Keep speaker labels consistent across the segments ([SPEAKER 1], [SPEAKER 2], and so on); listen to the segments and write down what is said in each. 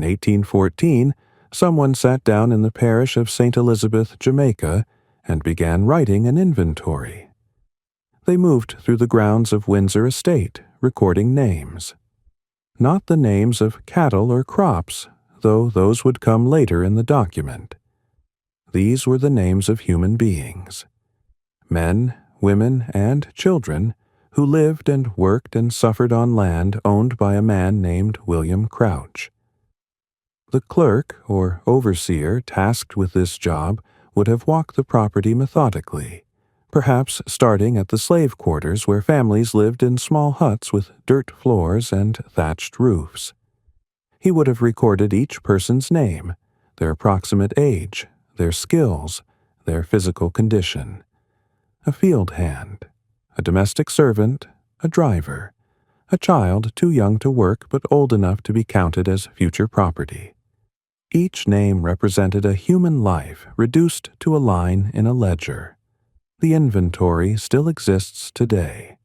[SPEAKER 1] In 1814, someone sat down in the parish of St. Elizabeth, Jamaica, and began writing an inventory. They moved through the grounds of Windsor Estate, recording names. Not the names of cattle or crops, though those would come later in the document. These were the names of human beings. Men, women, and children who lived and worked and suffered on land owned by a man named William Crouch. The clerk or overseer tasked with this job would have walked the property methodically, perhaps starting at the slave quarters where families lived in small huts with dirt floors and thatched roofs. He would have recorded each person's name, their approximate age, their skills, their physical condition. A field hand, a domestic servant, a driver, a child too young to work but old enough to be counted as future property. Each name represented a human life reduced to a line in a ledger. The inventory still exists today.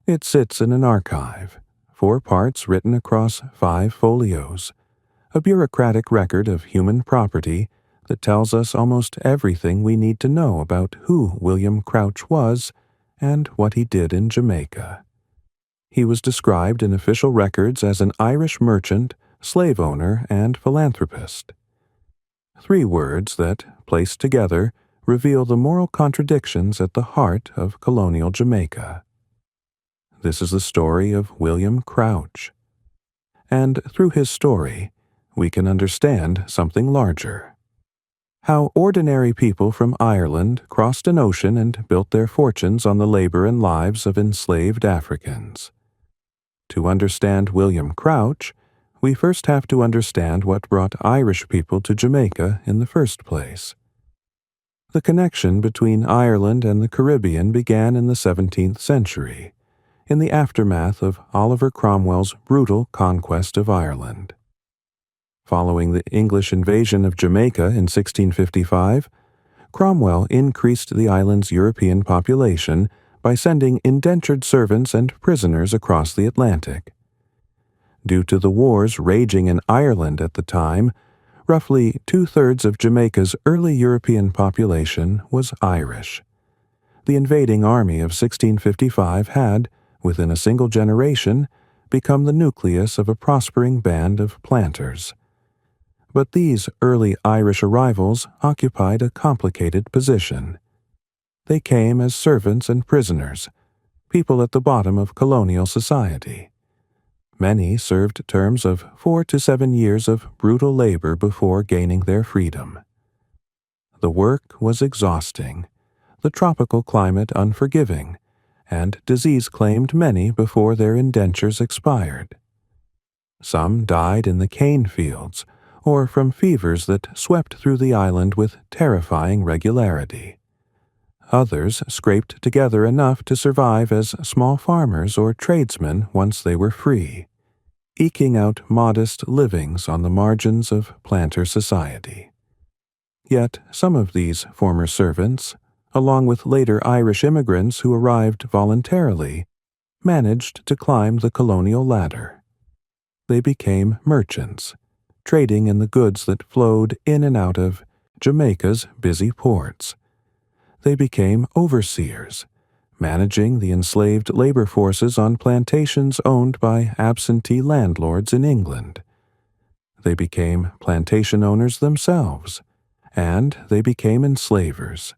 [SPEAKER 1] It sits in an archive, 4 parts written across 5 folios, a bureaucratic record of human property that tells us almost everything we need to know about who William Crouch was and what he did in Jamaica. He was described in official records as an Irish merchant, slave owner, and philanthropist. 3 words that, placed together, reveal the moral contradictions at the heart of colonial Jamaica. This is the story of William Crouch. And through his story, we can understand something larger. How ordinary people from Ireland crossed an ocean and built their fortunes on the labor and lives of enslaved Africans. To understand William Crouch, we first have to understand what brought Irish people to Jamaica in the first place. The connection between Ireland and the Caribbean began in the 17th century, in the aftermath of Oliver Cromwell's brutal conquest of Ireland. Following the English invasion of Jamaica in 1655, Cromwell increased the island's European population by sending indentured servants and prisoners across the Atlantic. Due to the wars raging in Ireland at the time, roughly 2/3 of Jamaica's early European population was Irish. The invading army of 1655 had, within a single generation, become the nucleus of a prospering band of planters. But these early Irish arrivals occupied a complicated position. They came as servants and prisoners, people at the bottom of colonial society. Many served terms of 4 to 7 years of brutal labor before gaining their freedom. The work was exhausting, the tropical climate unforgiving, and disease claimed many before their indentures expired. Some died in the cane fields, or from fevers that swept through the island with terrifying regularity. Others scraped together enough to survive as small farmers or tradesmen once they were free, eking out modest livings on the margins of planter society. Yet some of these former servants, along with later Irish immigrants who arrived voluntarily, managed to climb the colonial ladder. They became merchants, trading in the goods that flowed in and out of Jamaica's busy ports. They became overseers, managing the enslaved labor forces on plantations owned by absentee landlords in England. They became plantation owners themselves, and they became enslavers,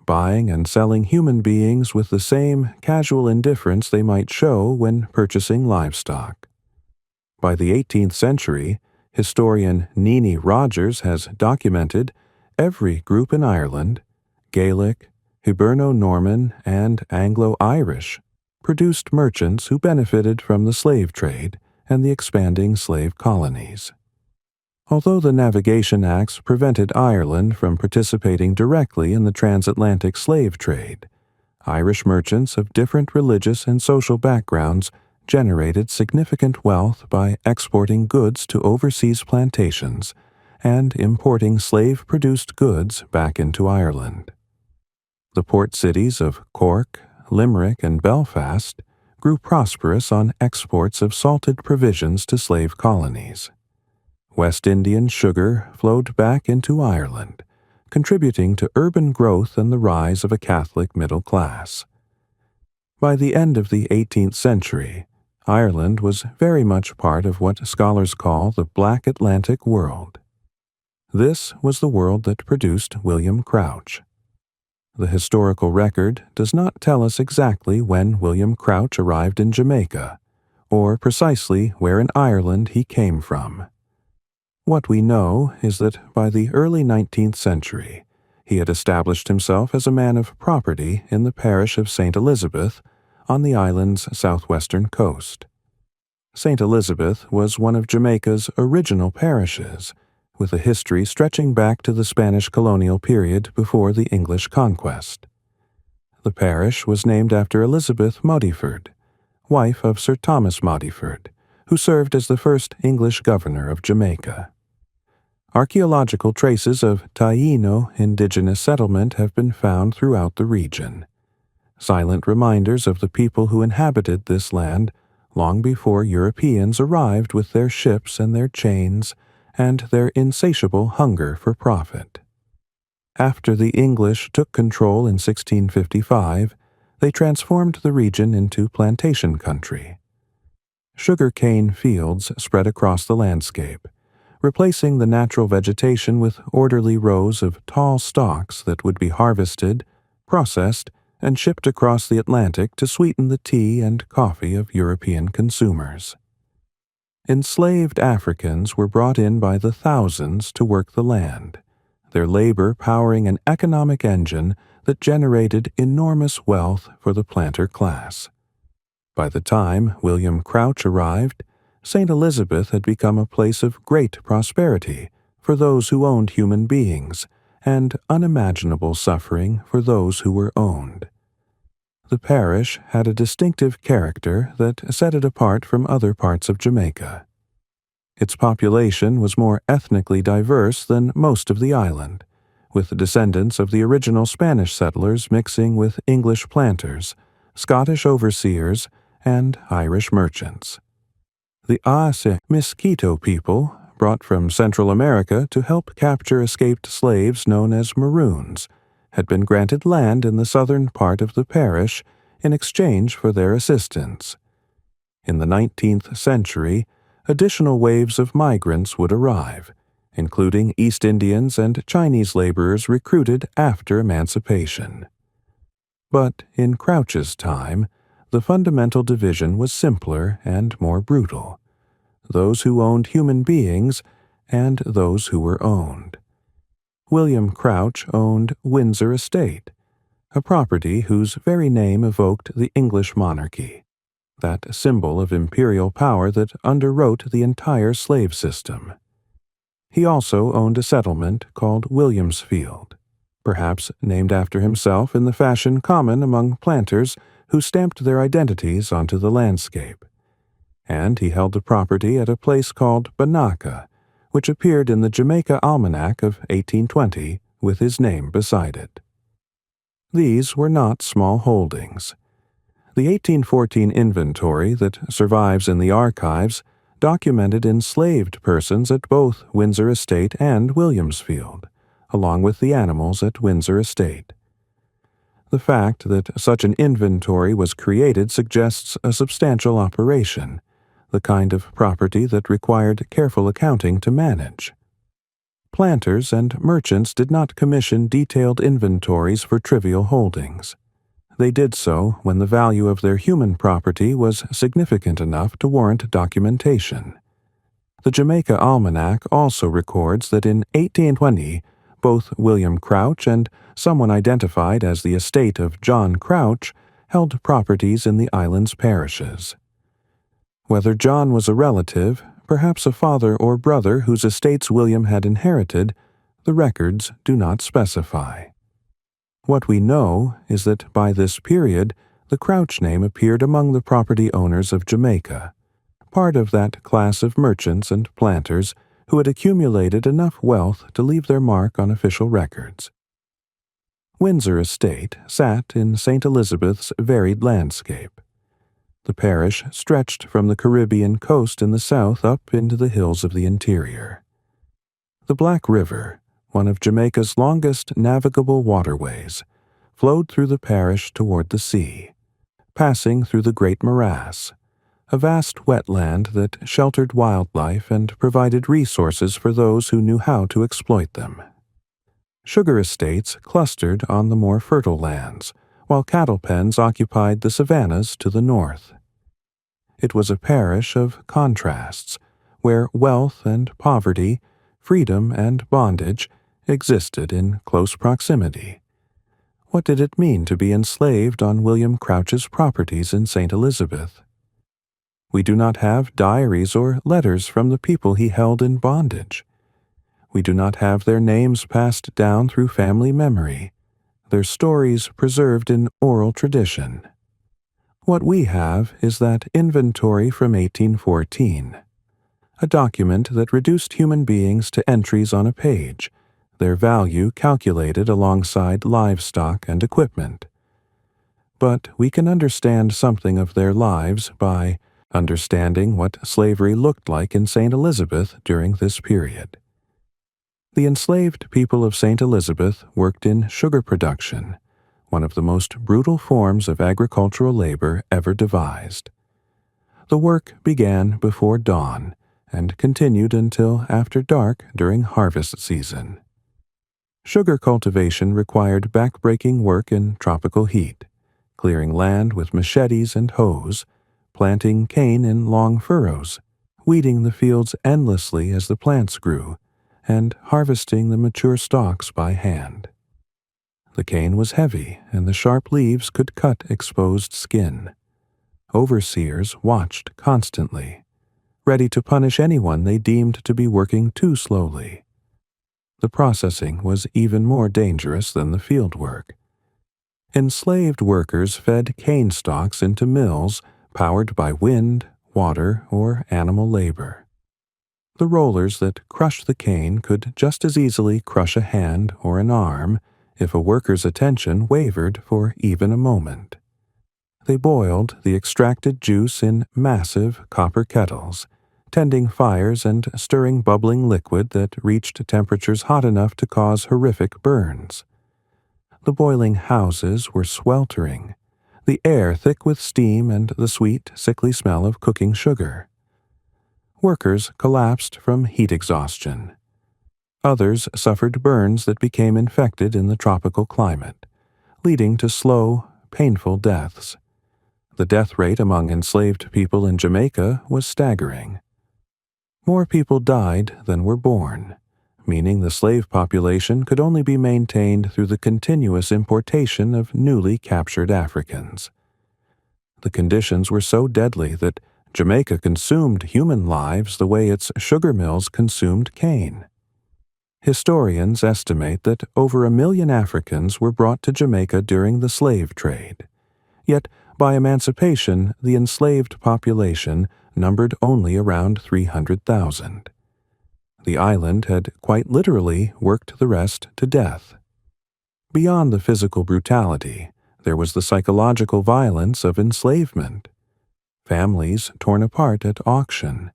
[SPEAKER 1] buying and selling human beings with the same casual indifference they might show when purchasing livestock. By the 18th century, historian Nini Rogers has documented every group in Ireland, Gaelic, Hiberno-Norman, and Anglo-Irish, produced merchants who benefited from the slave trade and the expanding slave colonies. Although the Navigation Acts prevented Ireland from participating directly in the transatlantic slave trade, Irish merchants of different religious and social backgrounds generated significant wealth by exporting goods to overseas plantations and importing slave-produced goods back into Ireland. The port cities of Cork, Limerick, and Belfast grew prosperous on exports of salted provisions to slave colonies. West Indian sugar flowed back into Ireland, contributing to urban growth and the rise of a Catholic middle class. By the end of the 18th century, Ireland was very much part of what scholars call the Black Atlantic world. This was the world that produced William Crouch. The historical record does not tell us exactly when William Crouch arrived in Jamaica, or precisely where in Ireland he came from. What we know is that by the early 19th century, he had established himself as a man of property in the parish of St. Elizabeth on the island's southwestern coast. St. Elizabeth was one of Jamaica's original parishes, with a history stretching back to the Spanish colonial period before the English conquest. The parish was named after Elizabeth Modiford, wife of Sir Thomas Modiford, who served as the first English governor of Jamaica. Archaeological traces of Taíno indigenous settlement have been found throughout the region, silent reminders of the people who inhabited this land long before Europeans arrived with their ships and their chains and their insatiable hunger for profit. After the English took control in 1655, they transformed the region into plantation country. Sugar-cane fields spread across the landscape, replacing the natural vegetation with orderly rows of tall stalks that would be harvested, processed, and shipped across the Atlantic to sweeten the tea and coffee of European consumers. Enslaved Africans were brought in by the thousands to work the land, their labor powering an economic engine that generated enormous wealth for the planter class. By the time William Crouch arrived, St. Elizabeth had become a place of great prosperity for those who owned human beings and unimaginable suffering for those who were owned. The parish had a distinctive character that set it apart from other parts of Jamaica. Its population was more ethnically diverse than most of the island, with descendants of the original Spanish settlers mixing with English planters, Scottish overseers, and Irish merchants. The Aase Miskito people, brought from Central America to help capture escaped slaves known as Maroons, had been granted land in the southern part of the parish in exchange for their assistance. In the 19th century, additional waves of migrants would arrive, including East Indians and Chinese laborers recruited after emancipation. But in Crouch's time, the fundamental division was simpler and more brutal: those who owned human beings and those who were owned. William Crouch owned Windsor Estate, a property whose very name evoked the English monarchy, that symbol of imperial power that underwrote the entire slave system. He also owned a settlement called Williamsfield, perhaps named after himself in the fashion common among planters who stamped their identities onto the landscape. And he held the property at a place called Banaka, which appeared in the Jamaica Almanac of 1820 with his name beside it. These were not small holdings. The 1814 inventory that survives in the archives documented enslaved persons at both Windsor Estate and Williamsfield, along with the animals at Windsor Estate. The fact that such an inventory was created suggests a substantial operation, the kind of property that required careful accounting to manage. Planters and merchants did not commission detailed inventories for trivial holdings. They did so when the value of their human property was significant enough to warrant documentation. The Jamaica Almanac also records that in 1820, both William Crouch and someone identified as the estate of John Crouch held properties in the island's parishes. Whether John was a relative, perhaps a father or brother whose estates William had inherited, the records do not specify. What we know is that by this period, the Crouch name appeared among the property owners of Jamaica, part of that class of merchants and planters who had accumulated enough wealth to leave their mark on official records. Windsor Estate sat in St. Elizabeth's varied landscape. The parish stretched from the Caribbean coast in the south up into the hills of the interior. The Black River, one of Jamaica's longest navigable waterways, flowed through the parish toward the sea, passing through the Great Morass, a vast wetland that sheltered wildlife and provided resources for those who knew how to exploit them. Sugar estates clustered on the more fertile lands, while cattle pens occupied the savannas to the north. It was a parish of contrasts, where wealth and poverty, freedom and bondage existed in close proximity. What did it mean to be enslaved on William Crouch's properties in St. Elizabeth? We do not have diaries or letters from the people he held in bondage. We do not have their names passed down through family memory, their stories preserved in oral tradition. What we have is that inventory from 1814, a document that reduced human beings to entries on a page, their value calculated alongside livestock and equipment. But we can understand something of their lives by understanding what slavery looked like in St. Elizabeth during this period. The enslaved people of St. Elizabeth worked in sugar production, one of the most brutal forms of agricultural labor ever devised. The work began before dawn and continued until after dark during harvest season. Sugar cultivation required backbreaking work in tropical heat, clearing land with machetes and hoes, planting cane in long furrows, weeding the fields endlessly as the plants grew, and harvesting the mature stalks by hand. The cane was heavy, and the sharp leaves could cut exposed skin. Overseers watched constantly, ready to punish anyone they deemed to be working too slowly. The processing was even more dangerous than the field work. Enslaved workers fed cane stalks into mills powered by wind, water, or animal labor. The rollers that crushed the cane could just as easily crush a hand or an arm if a worker's attention wavered for even a moment. They boiled the extracted juice in massive copper kettles, tending fires and stirring bubbling liquid that reached temperatures hot enough to cause horrific burns. The boiling houses were sweltering, the air thick with steam and the sweet, sickly smell of cooking sugar. Workers collapsed from heat exhaustion. Others suffered burns that became infected in the tropical climate, leading to slow, painful deaths. The death rate among enslaved people in Jamaica was staggering. More people died than were born, meaning the slave population could only be maintained through the continuous importation of newly captured Africans. The conditions were so deadly that Jamaica consumed human lives the way its sugar mills consumed cane. Historians estimate that over 1 million Africans were brought to Jamaica during the slave trade. Yet, by emancipation, the enslaved population numbered only around 300,000. The island had quite literally worked the rest to death. Beyond the physical brutality, there was the psychological violence of enslavement. Families torn apart at auction,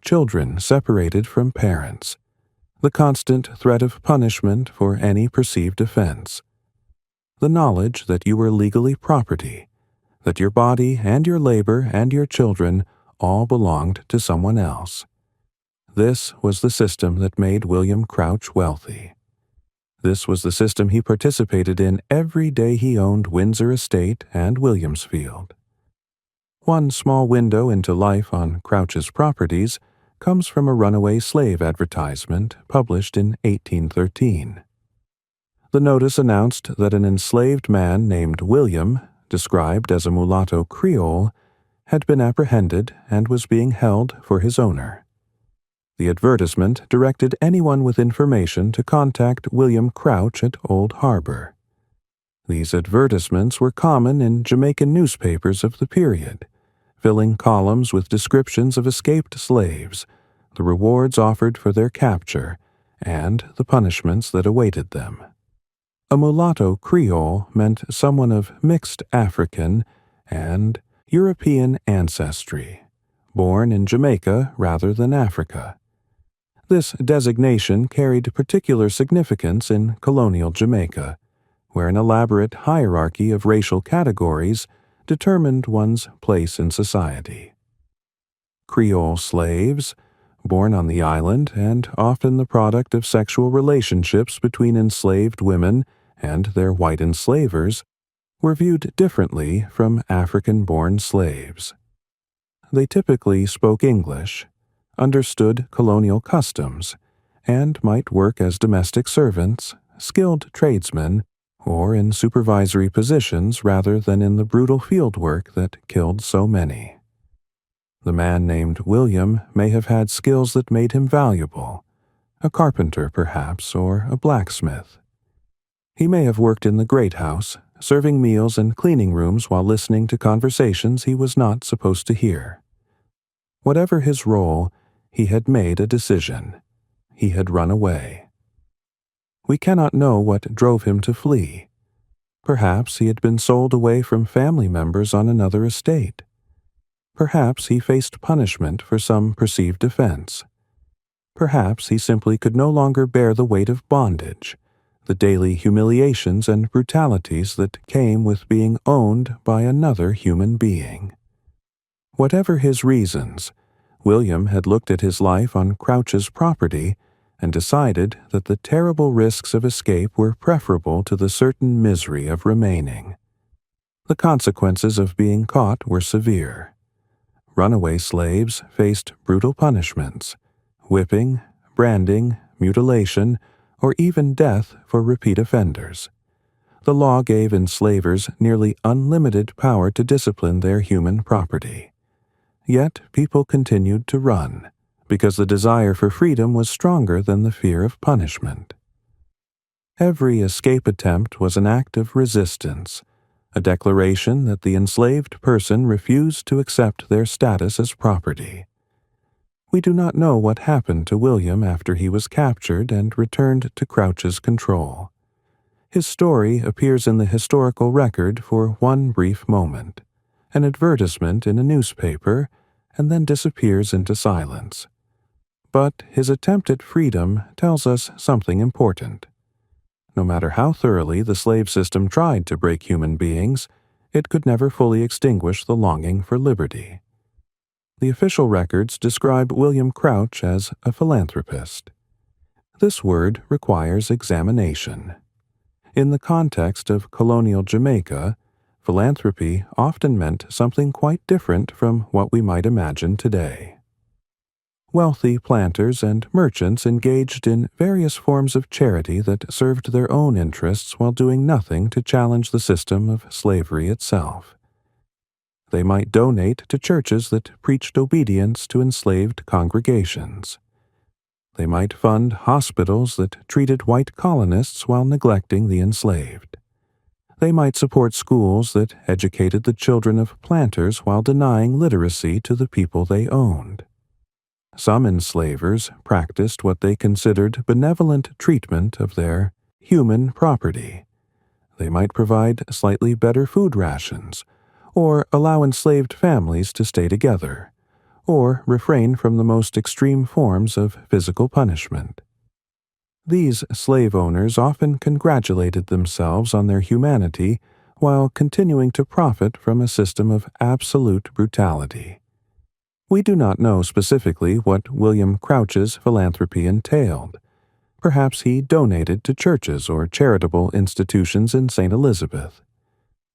[SPEAKER 1] children separated from parents, the constant threat of punishment for any perceived offense, the knowledge that you were legally property, that your body and your labor and your children all belonged to someone else. This was the system that made William Crouch wealthy. This was the system he participated in every day he owned Windsor Estate and Williamsfield. One small window into life on Crouch's properties comes from a runaway slave advertisement published in 1813. The notice announced that an enslaved man named William, described as a mulatto Creole, had been apprehended and was being held for his owner. The advertisement directed anyone with information to contact William Crouch at Old Harbor. These advertisements were common in Jamaican newspapers of the period, filling columns with descriptions of escaped slaves, the rewards offered for their capture, and the punishments that awaited them. A mulatto Creole meant someone of mixed African and European ancestry, born in Jamaica rather than Africa. This designation carried particular significance in colonial Jamaica, where an elaborate hierarchy of racial categories determined one's place in society. Creole slaves, born on the island and often the product of sexual relationships between enslaved women and their white enslavers, were viewed differently from African-born slaves. They typically spoke English, understood colonial customs, and might work as domestic servants, skilled tradesmen, or in supervisory positions rather than in the brutal field work that killed so many. The man named William may have had skills that made him valuable, a carpenter perhaps, or a blacksmith. He may have worked in the great house, serving meals and cleaning rooms while listening to conversations he was not supposed to hear. Whatever his role, he had made a decision. He had run away. We cannot know what drove him to flee. Perhaps he had been sold away from family members on another estate. Perhaps he faced punishment for some perceived offense. Perhaps he simply could no longer bear the weight of bondage, the daily humiliations and brutalities that came with being owned by another human being. Whatever his reasons, William had looked at his life on Crouch's property and decided that the terrible risks of escape were preferable to the certain misery of remaining. The consequences of being caught were severe. Runaway slaves faced brutal punishments, whipping, branding, mutilation, or even death for repeat offenders. The law gave enslavers nearly unlimited power to discipline their human property. Yet people continued to run, because the desire for freedom was stronger than the fear of punishment. Every escape attempt was an act of resistance, a declaration that the enslaved person refused to accept their status as property. We do not know what happened to William after he was captured and returned to Crouch's control. His story appears in the historical record for one brief moment, an advertisement in a newspaper, and then disappears into silence. But his attempt at freedom tells us something important. No matter how thoroughly the slave system tried to break human beings, it could never fully extinguish the longing for liberty. The official records describe William Crouch as a philanthropist. This word requires examination. In the context of colonial Jamaica, philanthropy often meant something quite different from what we might imagine today. Wealthy planters and merchants engaged in various forms of charity that served their own interests while doing nothing to challenge the system of slavery itself. They might donate to churches that preached obedience to enslaved congregations. They might fund hospitals that treated white colonists while neglecting the enslaved. They might support schools that educated the children of planters while denying literacy to the people they owned. Some enslavers practiced what they considered benevolent treatment of their human property. They might provide slightly better food rations, or allow enslaved families to stay together, or refrain from the most extreme forms of physical punishment. These slave owners often congratulated themselves on their humanity while continuing to profit from a system of absolute brutality. We do not know specifically what William Crouch's philanthropy entailed. Perhaps he donated to churches or charitable institutions in St. Elizabeth.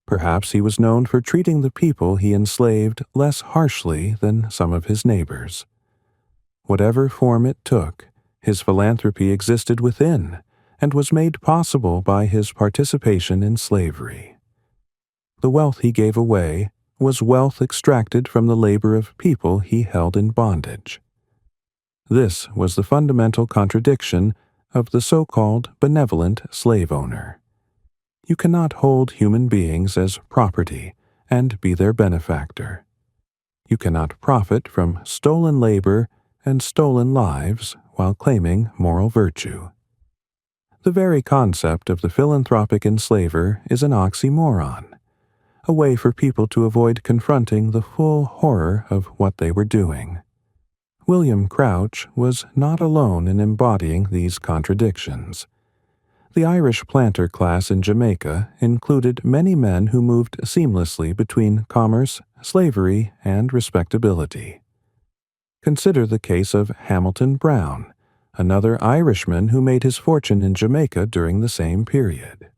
[SPEAKER 1] Perhaps he was known for treating the people he enslaved less harshly than some of his neighbors. Whatever form it took, his philanthropy existed within and was made possible by his participation in slavery. The wealth he gave away was wealth extracted from the labor of people he held in bondage. This was the fundamental contradiction of the so-called benevolent slave owner. You cannot hold human beings as property and be their benefactor. You cannot profit from stolen labor and stolen lives while claiming moral virtue. The very concept of the philanthropic enslaver is an oxymoron, a way for people to avoid confronting the full horror of what they were doing. William Crouch was not alone in embodying these contradictions. The Irish planter class in Jamaica included many men who moved seamlessly between commerce, slavery, and respectability. Consider the case of Hamilton Brown, another Irishman who made his fortune in Jamaica during the same period.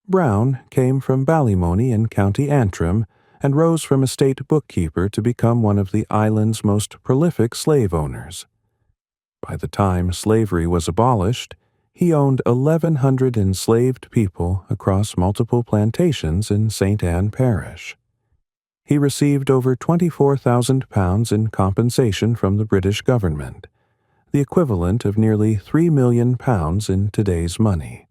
[SPEAKER 1] Brown came from Ballymoney in County Antrim and rose from a state bookkeeper to become one of the island's most prolific slave owners. By the time slavery was abolished, he owned 1,100 enslaved people across multiple plantations in St. Ann Parish. He received over £24,000 in compensation from the British government, the equivalent of nearly £3 million in today's money.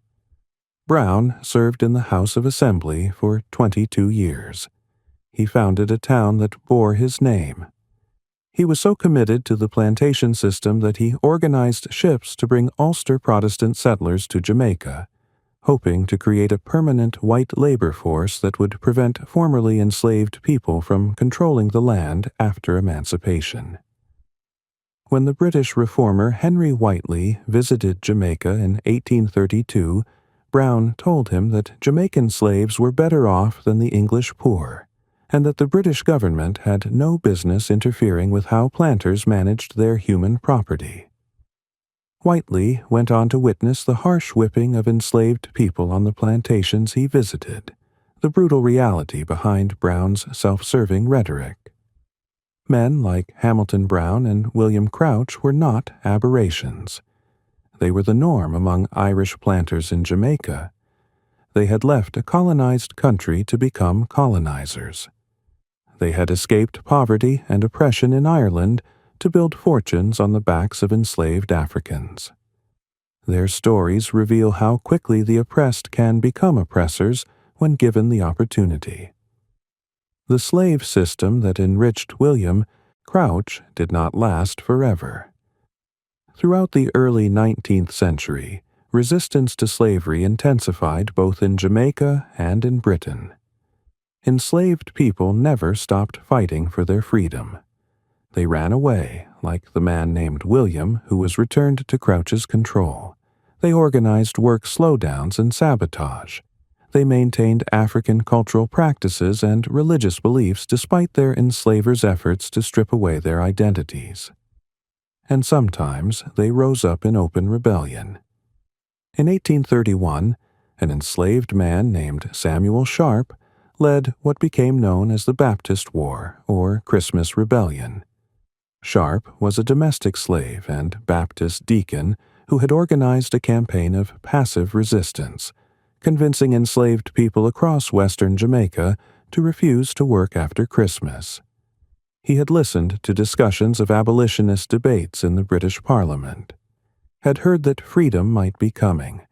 [SPEAKER 1] Brown served in the House of Assembly for 22 years. He founded a town that bore his name. He was so committed to the plantation system that he organized ships to bring Ulster Protestant settlers to Jamaica, hoping to create a permanent white labor force that would prevent formerly enslaved people from controlling the land after emancipation. When the British reformer Henry Whiteley visited Jamaica in 1832, Brown told him that Jamaican slaves were better off than the English poor, and that the British government had no business interfering with how planters managed their human property. Whiteley went on to witness the harsh whipping of enslaved people on the plantations he visited, the brutal reality behind Brown's self-serving rhetoric. Men like Hamilton Brown and William Crouch were not aberrations. They were the norm among Irish planters in Jamaica. They had left a colonized country to become colonizers. They had escaped poverty and oppression in Ireland to build fortunes on the backs of enslaved Africans. Their stories reveal how quickly the oppressed can become oppressors when given the opportunity. The slave system that enriched William Crouch did not last forever. Throughout the early 19th century, resistance to slavery intensified both in Jamaica and in Britain. Enslaved people never stopped fighting for their freedom. They ran away, like the man named William who was returned to Crouch's control. They organized work slowdowns and sabotage. They maintained African cultural practices and religious beliefs despite their enslavers' efforts to strip away their identities. And sometimes they rose up in open rebellion. In 1831, an enslaved man named Samuel Sharp led what became known as the Baptist War, or Christmas Rebellion. Sharp was a domestic slave and Baptist deacon who had organized a campaign of passive resistance, convincing enslaved people across western Jamaica to refuse to work after Christmas. He had listened to discussions of abolitionist debates in the British Parliament, had heard that freedom might be coming,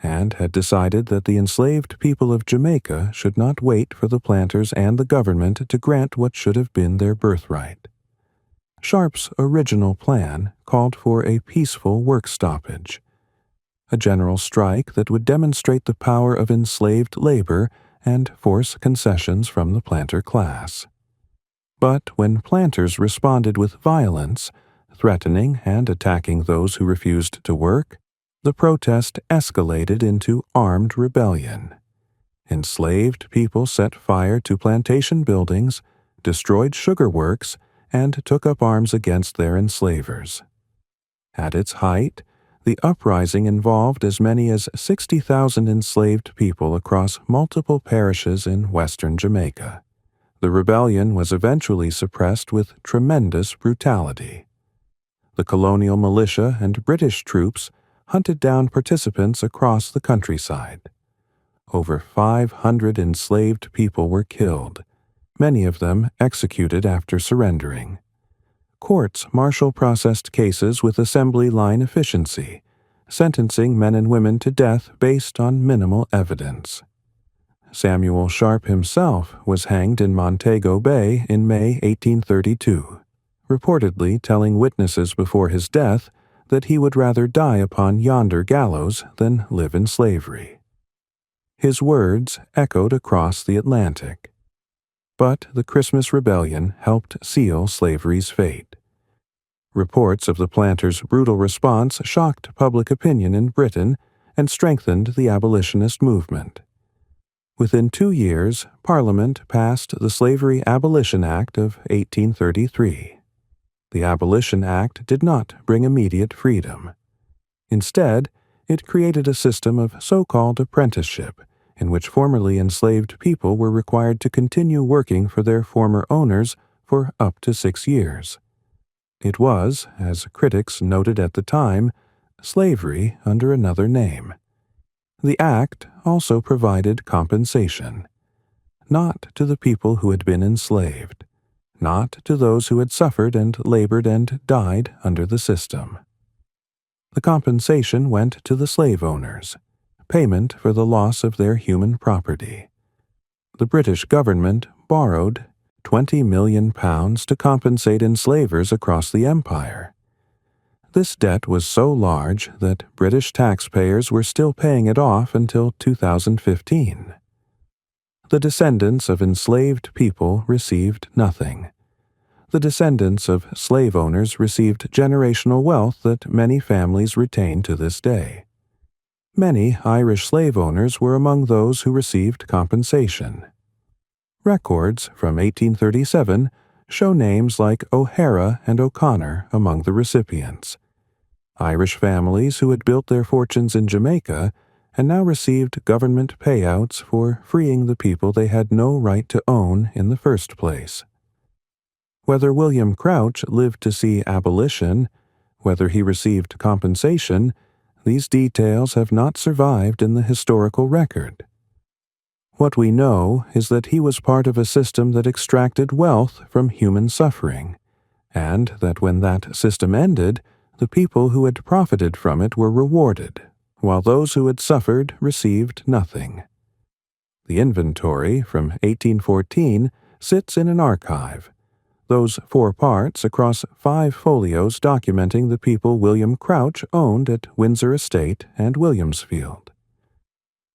[SPEAKER 1] and had decided that the enslaved people of Jamaica should not wait for the planters and the government to grant what should have been their birthright. Sharp's original plan called for a peaceful work stoppage, a general strike that would demonstrate the power of enslaved labor and force concessions from the planter class. But when planters responded with violence, threatening and attacking those who refused to work, the protest escalated into armed rebellion. Enslaved people set fire to plantation buildings, destroyed sugar works, and took up arms against their enslavers. At its height, the uprising involved as many as 60,000 enslaved people across multiple parishes in western Jamaica. The rebellion was eventually suppressed with tremendous brutality. The colonial militia and British troops hunted down participants across the countryside. Over 500 enslaved people were killed, many of them executed after surrendering. Courts martial processed cases with assembly line efficiency, sentencing men and women to death based on minimal evidence. Samuel Sharp himself was hanged in Montego Bay in May 1832, reportedly telling witnesses before his death that he would rather die upon yonder gallows than live in slavery. His words echoed across the Atlantic. But the Christmas Rebellion helped seal slavery's fate. Reports of the planters' brutal response shocked public opinion in Britain and strengthened the abolitionist movement. Within 2 years, Parliament passed the Slavery Abolition Act of 1833. The Abolition Act did not bring immediate freedom. Instead, it created a system of so-called apprenticeship, in which formerly enslaved people were required to continue working for their former owners for up to 6 years. It was, as critics noted at the time, slavery under another name. The act also provided compensation, not to the people who had been enslaved, not to those who had suffered and labored and died under the system. The compensation went to the slave owners, payment for the loss of their human property. The British government borrowed £20 million to compensate enslavers across the empire. This debt was so large that British taxpayers were still paying it off until 2015. The descendants of enslaved people received nothing. The descendants of slave owners received generational wealth that many families retain to this day. Many Irish slave owners were among those who received compensation. Records from 1837 show names like O'Hara and O'Connor among the recipients. Irish families who had built their fortunes in Jamaica and now received government payouts for freeing the people they had no right to own in the first place. Whether William Crouch lived to see abolition, whether he received compensation, these details have not survived in the historical record. What we know is that he was part of a system that extracted wealth from human suffering, and that when that system ended, the people who had profited from it were rewarded, while those who had suffered received nothing. The inventory from 1814 sits in an archive, those 4 parts across 5 folios documenting the people William Crouch owned at Windsor Estate and Williamsfield.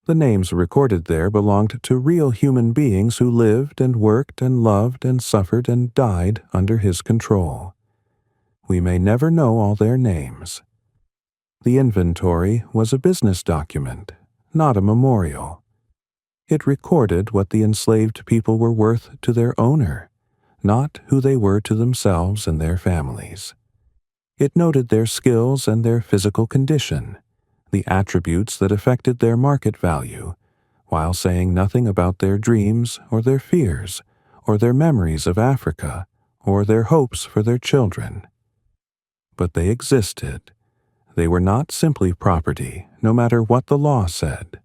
[SPEAKER 1] The names recorded there belonged to real human beings who lived and worked and loved and suffered and died under his control. We may never know all their names. The inventory was a business document, not a memorial. It recorded what the enslaved people were worth to their owner, not who they were to themselves and their families. It noted their skills and their physical condition, the attributes that affected their market value, while saying nothing about their dreams or their fears, or their memories of Africa, or their hopes for their children. But they existed. They were not simply property, no matter what the law said.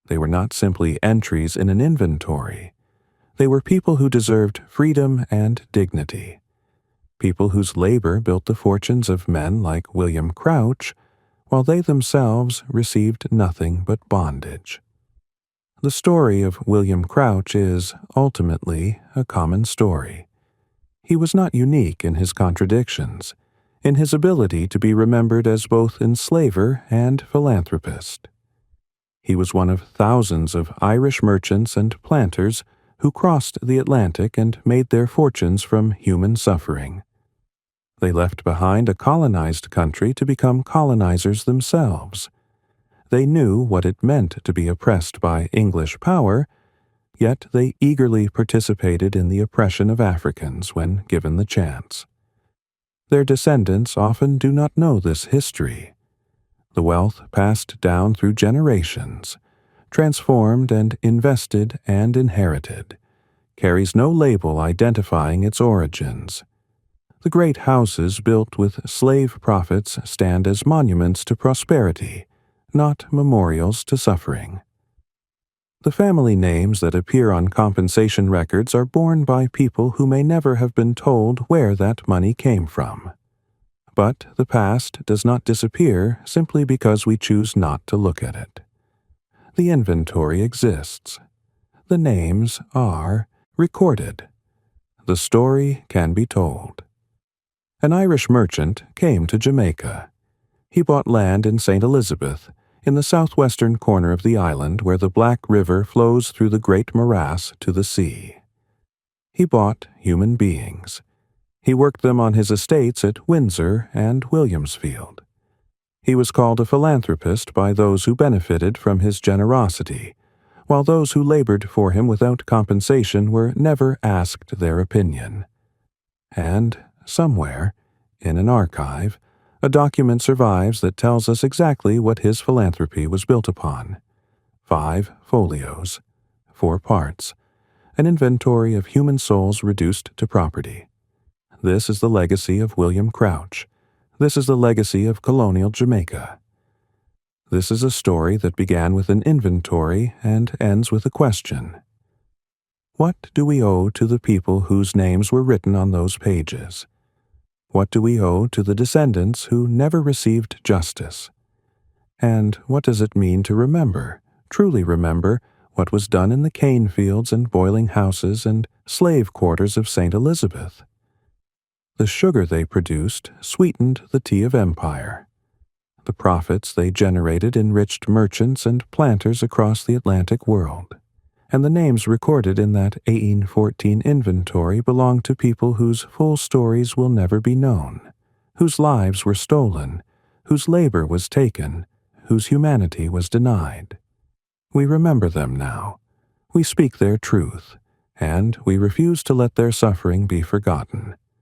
[SPEAKER 1] They were not simply entries in an inventory. They were people who deserved freedom and dignity, people whose labor built the fortunes of men like William Crouch, while they themselves received nothing but bondage. The story of William Crouch is, ultimately, a common story. He was not unique in his contradictions, in his ability to be remembered as both enslaver and philanthropist. He was one of thousands of Irish merchants and planters who crossed the Atlantic and made their fortunes from human suffering. They left behind a colonized country to become colonizers themselves. They knew what it meant to be oppressed by English power, yet they eagerly participated in the oppression of Africans when given the chance. Their descendants often do not know this history. The wealth passed down through generations, transformed and invested and inherited, carries no label identifying its origins. The great houses built with slave profits stand as monuments to prosperity, not memorials to suffering. The family names that appear on compensation records are borne by people who may never have been told where that money came from. But the past does not disappear simply because we choose not to look at it. The inventory exists. The names are recorded. The story can be told. An Irish merchant came to Jamaica. He bought land in St. Elizabeth, in the southwestern corner of the island where the Black River flows through the great morass to the sea. He bought human beings. He worked them on his estates at Windsor and Williamsfield. He was called a philanthropist by those who benefited from his generosity, while those who labored for him without compensation were never asked their opinion. And, somewhere, in an archive, a document survives that tells us exactly what his philanthropy was built upon. 5 folios, 4 parts, an inventory of human souls reduced to property. This is the legacy of William Crouch. This is the legacy of colonial Jamaica. This is a story that began with an inventory and ends with a question. What do we owe to the people whose names were written on those pages? What do we owe to the descendants who never received justice? And what does it mean to remember, truly remember, what was done in the cane fields and boiling houses and slave quarters of St. Elizabeth? The sugar they produced sweetened the tea of empire. The profits they generated enriched merchants and planters across the Atlantic world. And the names recorded in that 1814 inventory belong to people whose full stories will never be known, whose lives were stolen, whose labor was taken, whose humanity was denied. We remember them now. We speak their truth, and we refuse to let their suffering be forgotten.